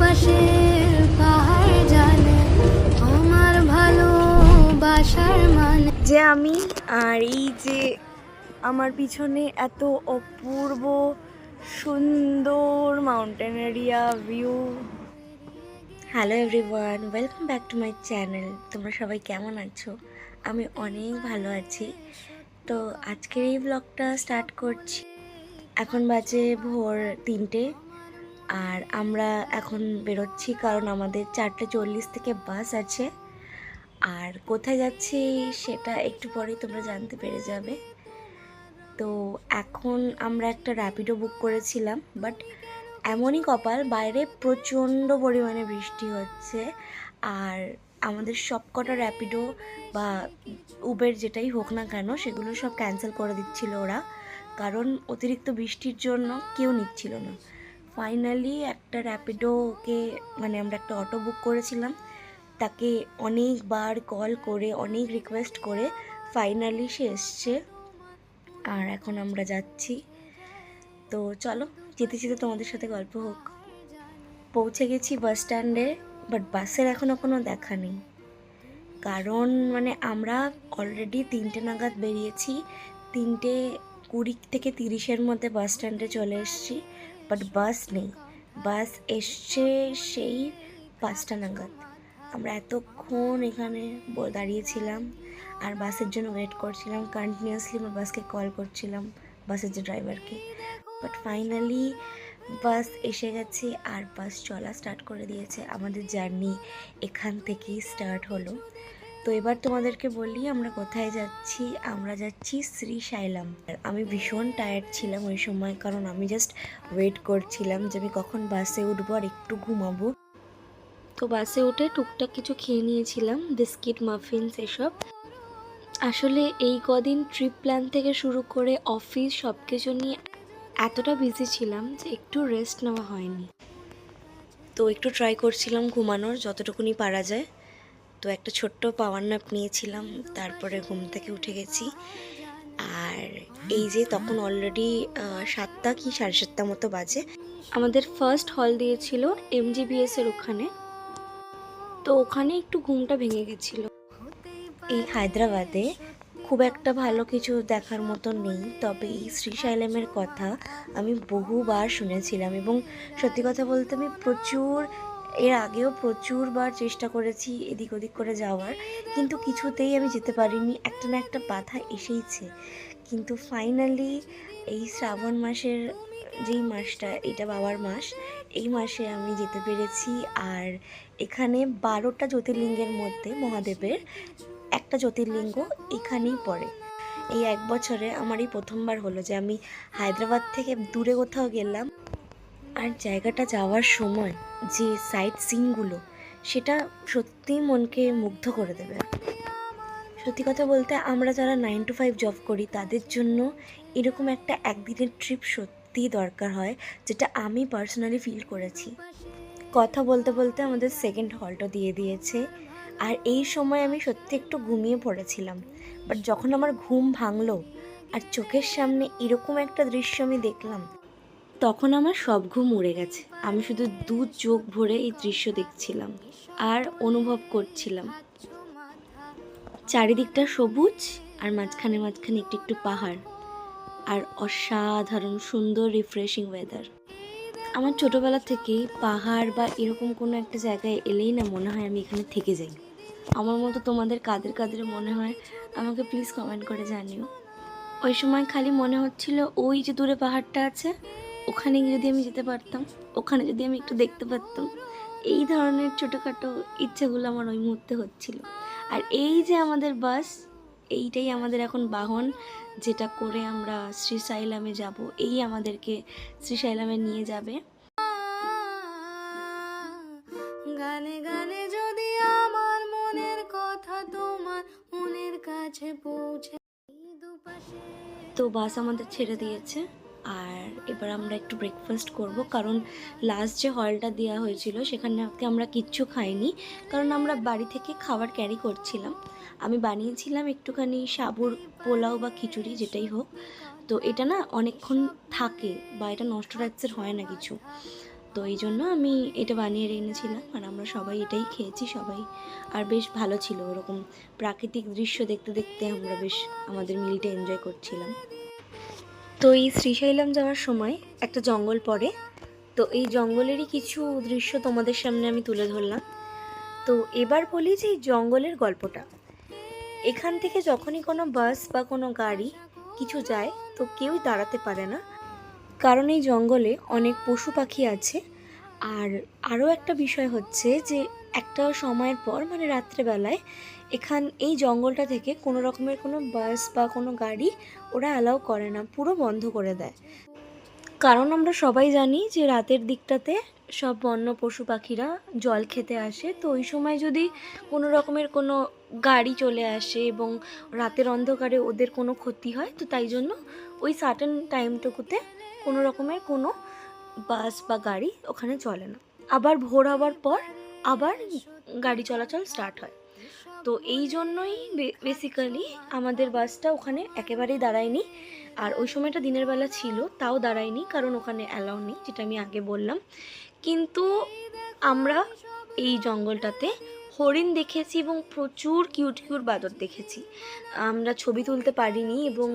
দুপাশের পাহাড় জানে আমার ভালোবাসার মানে যে আমি আর এই যে আমার পিছনে এত অপূর্ব সুন্দর mountain area view. Hello everyone, welcome back to my channel. তোমরা সবাই কেমন আছো? আমি অনেক ভালো আছি। তো আজকের এই ব্লগটা স্টার্ট করছি। এখন বাজে ভোর 3টে আর আমরা এখন বেরোচ্ছি কারণ আমাদের 4:40 থেকে বাস আছে। আর কোথায় যাচ্ছি সেটা একটু পরেই তোমরা জানতে পেরে যাবে। তো এখন আমরা একটা র্যাপিডো বুক করেছিলাম, বাট এমনই কপাল বাইরে প্রচণ্ড পরিমাণে বৃষ্টি হচ্ছে আর আমাদের সব কটা র্যাপিডো বা উবের যেটাই হোক না কেন সেগুলো সব ক্যান্সেল করে দিচ্ছিল ওরা, কারণ অতিরিক্ত বৃষ্টির জন্য কেউ নিচ্ছিল না। ফাইনালি একটা র্যাপিডোকে আমরা একটা অটো বুক করেছিলাম, তাকে অনেকবার কল করে অনেক রিকোয়েস্ট করে ফাইনালি সে এসছে আর এখন আমরা যাচ্ছি। তো চলো যেতে যেতে তোমাদের সাথে গল্প হোক। পৌঁছে গেছি বাস স্ট্যান্ডে, বাট বাসের এখনও কোনো দেখা নেই, কারণ আমরা অলরেডি 3টে নাগাদ বেরিয়েছি, 3:20 থেকে 30-এর মধ্যে বাস স্ট্যান্ডে চলে এসেছি, বাট বাস নেই। বাস এসছে সেই 5টা নাগাদ। আমরা এতক্ষণ এখানে দাঁড়িয়েছিলাম আর বাসের জন্য ওয়েট করছিলাম, কন্টিনিউয়াসলি আমরা বাসকে কল করছিলাম, বাসের যে ড্রাইভারকে। বাট ফাইনালি বাস এসে গেছে আর বাস চলা স্টার্ট করে দিয়েছে। আমাদের জার্নি এখান থেকেই স্টার্ট হলো। তো এবার তোমাদেরকে বলি আমরা কোথায় যাচ্ছি। আমরা যাচ্ছি শ্রীশাইলাম। আমি ভীষণ টায়ার্ড ছিলাম ওই সময়, কারণ আমি জাস্ট ওয়েট করছিলাম যে আমি কখন বাসে উঠবো আর একটু ঘুমাবো। তো বাসে উঠে টুকটাক কিছু খেয়ে নিয়েছিলাম, বিস্কিট, মাফিনস এসব। আসলে এই কদিন ট্রিপ প্ল্যান থেকে শুরু করে অফিস সব কিছু নিয়ে এতটা বিজি ছিলাম যে একটু রেস্ট নেওয়া হয়নি। তো একটু ট্রাই করছিলাম ঘুমানোর যতটুকুনি পারা যায়। তো একটা ছোট্ট পাওয়ার ন্যাপ নিয়েছিলাম, তারপরে ঘুম থেকে উঠে গেছি। আর এই যে তখন অলরেডি 7টা কি 7:30 মতো বাজে। আমাদের ফার্স্ট হল দিয়েছিল MGBS-এর ওখানে, তো ওখানে একটু ঘুমটা ভেঙে গেছিলো। এই হায়দ্রাবাদে খুব একটা ভালো কিছু দেখার মতো নেই, তবে এই শ্রীশাইলামের কথা আমি বহুবার শুনেছিলাম এবং সত্যি কথা বলতে আমি এর আগেও প্রচুরবার চেষ্টা করেছি এদিক ওদিক করে যাওয়ার, কিন্তু কিছুতেই আমি যেতে পারিনি। একটা না একটা বাধা এসেইছে। কিন্তু ফাইনালি এই শ্রাবণ মাসের যেই মাসটা, এটা বাবার মাস, এই মাসে আমি যেতে পেরেছি। আর এখানে 12টা জ্যোতির্লিঙ্গের মধ্যে মহাদেবের একটা জ্যোতির্লিঙ্গ এখানেই পড়ে। এই 1 বছরে আমার এই প্রথমবার হলো যে আমি হায়দ্রাবাদ থেকে দূরে কোথাও গেলাম আর জায়গাটা যাওয়ার সময় যে সাইট সিনগুলো, সেটা সত্যিই মনকে মুগ্ধ করে দেবে। সত্যি কথা বলতে আমরা যারা 9 to 5 জব করি তাদের জন্য এরকম একটা একদিনের ট্রিপ সত্যিই দরকার হয়, যেটা আমি পার্সোনালি ফিল করেছি। কথা বলতে বলতে আমাদের সেকেন্ড হলটা দিয়ে দিয়েছে আর এই সময় আমি সত্যি একটু ঘুমিয়ে পড়েছিলাম, বাট যখন আমার ঘুম ভাঙলো আর চোখের সামনে এরকম একটা দৃশ্য আমি দেখলাম, তখন আমার সব ঘুম উড়ে গেছে। আমি শুধু 2 চোখ ভরে এই দৃশ্য দেখছিলাম আর অনুভব করছিলাম। চারিদিকটা সবুজ আর মাঝখানে মাঝখানে একটু একটু পাহাড় আর অসাধারণ সুন্দর রিফ্রেশিং ওয়েদার। আমার ছোটোবেলা থেকেই পাহাড় বা এরকম কোনো একটা জায়গায় এলেই না মনে হয় আমি এখানে থেকে যাই। আমার মতো তোমাদের কাদের কাদের মনে হয় আমাকে প্লিজ কমেন্ট করে জানিও। ওই সময় খালি মনে হচ্ছিল ওই যে দূরে পাহাড়টা আছে, ওখানে যদি আমি যেতে পারতাম, ওখানে যদি আমি একটু দেখতে পারতাম, এই ধরনের ছোটোখাটো ইচ্ছেগুলো আমার ওই মুহূর্তে হচ্ছিল। আর এই যে আমাদের বাস, এইটাই আমাদের এখন বাহন, যেটা করে আমরা শ্রীশাইলামে যাব। এই আমাদেরকে শ্রীশাইলামে নিয়ে যাবে। গানে গানে যদি আমার মনের কথা তোমার মনের কাছে পৌঁছে তো বাস আমাদের ছেড়ে দিয়েছে আর এবার আমরা একটু ব্রেকফাস্ট করব, কারণ লাস্ট যে হলটা দেওয়া হয়েছিল সেখানে আমরা কিচ্ছু খাইনি, কারণ আমরা বাড়ি থেকে খাবার ক্যারি করছিলাম। আমি বানিয়েছিলাম একটুখানি সাবুর পোলাও বা খিচুড়ি যেটাই হোক। তো এটা না অনেকক্ষণ থাকে বা এটা নষ্ট টাইপসের হয় না কিছু। তো এই জন্য আমি এটা বানিয়ে এনেছিলাম, আর আমরা সবাই এটাই খেয়েছি সবাই। আর বেশ ভালো ছিল, ওরকম প্রাকৃতিক দৃশ্য দেখতে দেখতে আমরা বেশ আমাদের মিলটা এনজয় করছিলাম। তো এই শ্রীশৈলম যাওয়ার সময় একটা জঙ্গল পড়ে, তো এই জঙ্গলেরই কিছু দৃশ্য তোমাদের সামনে আমি তুলে ধরলাম। তো এবার বলি যে এই জঙ্গলের গল্পটা। এখান থেকে যখনই কোনো বাস বা কোনো গাড়ি কিছু যায় তো কেউই দাঁড়াতে পারে না, কারণ এই জঙ্গলে অনেক পশু পাখি আছে। আর আরও একটা বিষয় হচ্ছে যে একটা সময়ের পর মানে রাত্রেবেলায় এই জঙ্গলটা থেকে কোনো রকমের কোনো বাস বা কোনো গাড়ি ওরা অ্যালাউ করে না, পুরো বন্ধ করে দেয়। কারণ আমরা সবাই জানি যে রাতের দিকটাতে সব বন্য পশু পাখিরা জল খেতে আসে, তো ওই সময় যদি কোনো রকমের কোনো গাড়ি চলে আসে এবং রাতের অন্ধকারে ওদের কোনো ক্ষতি হয়, তো তাই জন্য ওই সার্টেন টাইমটুকুতে কোনো রকমের কোনো বাস বা গাড়ি ওখানে চলে না। আবার ভোর হওয়ার পর আবার গাড়ি চলাচল স্টার্ট হয়। তো এই জন্যই বেসিক্যালি আমাদের বাসটা ওখানে একেবারেই দাঁড়ায়নি। আর ওই সময়টা দিনের বেলা ছিল, তাও দাঁড়ায়নি, কারণ ওখানে অ্যালাউ নেই, যেটা আমি আগে বললাম। কিন্তু আমরা এই জঙ্গলটাতে হরিণ দেখেছি এবং প্রচুর কিউট কিউট বাঁদর দেখেছি। আমরা ছবি তুলতে পারিনি, এবং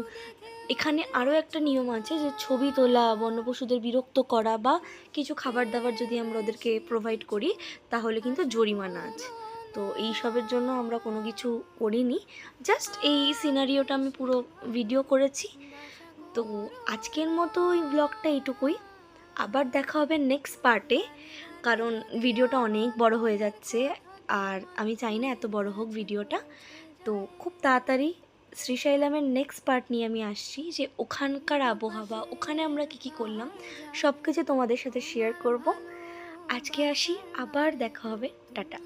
এখানে আরও একটা নিয়ম আছে যে ছবি তোলা, বন্য পশুদের বিরক্ত করা বা কিছু খাবার দাবার যদি আমরা ওদেরকে প্রোভাইড করি তাহলে কিন্তু জরিমানা আছে। তো এই সবের জন্য আমরা কোনো কিছু করিনি, জাস্ট এই সিনারিওটা আমি পুরো ভিডিও করেছি। তো আজকের মতো এই ব্লগটা এইটুকুই, আবার দেখা হবে নেক্সট পার্টে, কারণ ভিডিওটা অনেক বড় হয়ে যাচ্ছে আর আমি চাই না এত বড় হোক ভিডিওটা। তো খুব তাড়াতাড়ি শ্রীশৈলমের নেক্সট পার্ট নিয়ে আমি আসছি, যে ওখানকার আবহাওয়া, ওখানে আমরা কী করলাম সব কিছু তোমাদের সাথে শেয়ার করব। আজকে আসি, আবার দেখা হবে, টাটা।